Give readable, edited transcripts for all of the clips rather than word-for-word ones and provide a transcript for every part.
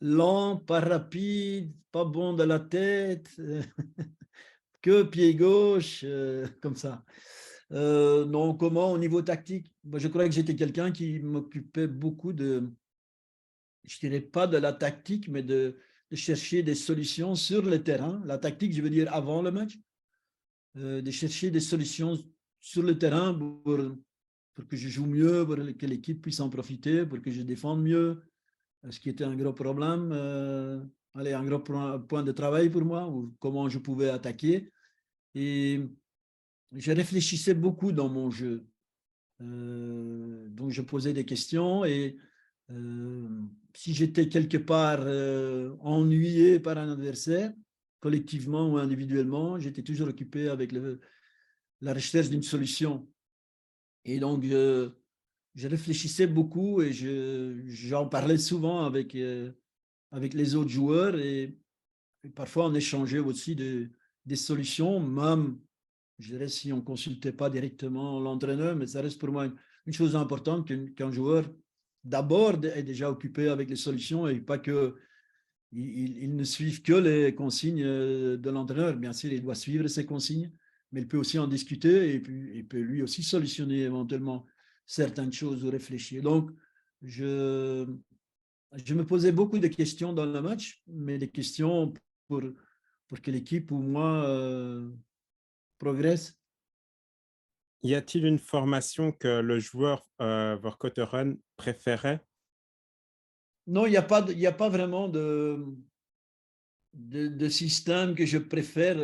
lent, pas rapide, pas bon de la tête, que pied gauche, comme ça. Non, comment au niveau tactique? Moi, je crois que j'étais quelqu'un qui m'occupait beaucoup de, je dirais pas de la tactique, mais de chercher des solutions sur le terrain. La tactique, je veux dire avant le match, de chercher des solutions sur le terrain pour que je joue mieux, pour que l'équipe puisse en profiter, pour que je défende mieux, ce qui était un gros problème, allez, un gros point de travail pour moi, ou comment je pouvais attaquer. Et je réfléchissais beaucoup dans mon jeu. Donc, je posais des questions et si j'étais quelque part ennuyé par un adversaire, collectivement ou individuellement, j'étais toujours occupé avec la recherche d'une solution. Et donc, je réfléchissais beaucoup et j'en parlais souvent avec les autres joueurs et parfois on échangeait aussi des solutions, même, je dirais, si on ne consultait pas directement l'entraîneur, mais ça reste pour moi une chose importante qu'un joueur d'abord est déjà occupé avec les solutions et pas que il ne suive que les consignes de l'entraîneur. Bien sûr, il doit suivre ses consignes, mais il peut aussi en discuter et puis il peut lui aussi solutionner éventuellement certaines choses ou réfléchir. Donc, je, je me posais beaucoup de questions dans le match, mais des questions pour que l'équipe ou moi progresse. Y a-t-il une formation que le joueur, Vercotteren préférait? Non, il y a pas vraiment de système que je préfère.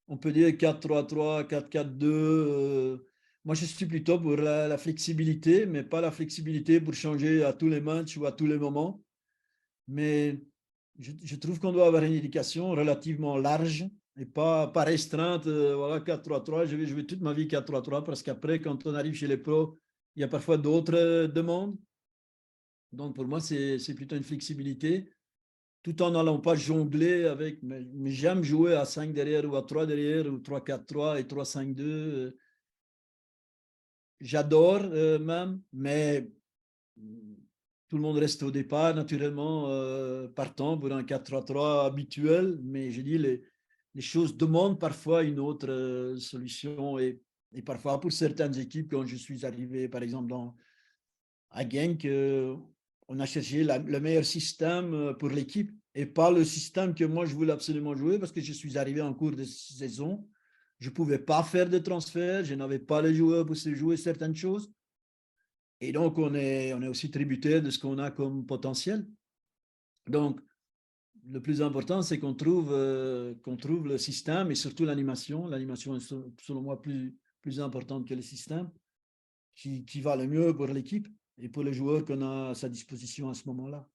On peut dire 4-3-3, 4-4-2. Moi, je suis plutôt pour la flexibilité, mais pas la flexibilité pour changer à tous les matchs ou à tous les moments. Mais je trouve qu'on doit avoir une éducation relativement large et pas restreinte. Voilà, 4-3-3, je vais jouer toute ma vie 4-3-3 parce qu'après, quand on arrive chez les pros, il y a parfois d'autres demandes. Donc, pour moi, c'est plutôt une flexibilité tout en n'allant pas jongler avec, mais j'aime jouer à 5 derrière ou à 3 derrière ou 3-4-3 et 3-5-2. J'adore même, mais tout le monde reste au départ naturellement partant pour un 4-3-3 habituel, mais je dis les choses demandent parfois une autre solution et parfois pour certaines équipes, quand je suis arrivé par exemple à Genk, on a cherché le meilleur système pour l'équipe et pas le système que moi je voulais absolument jouer parce que je suis arrivé en cours de saison. Je ne pouvais pas faire de transfert, je n'avais pas les joueurs pour se jouer certaines choses. Et donc, on est aussi tributaire de ce qu'on a comme potentiel. Donc, le plus important, c'est qu'on trouve le système et surtout l'animation. L'animation est selon moi plus importante que le système qui va le mieux pour l'équipe et pour les joueurs qu'on a à sa disposition à ce moment-là.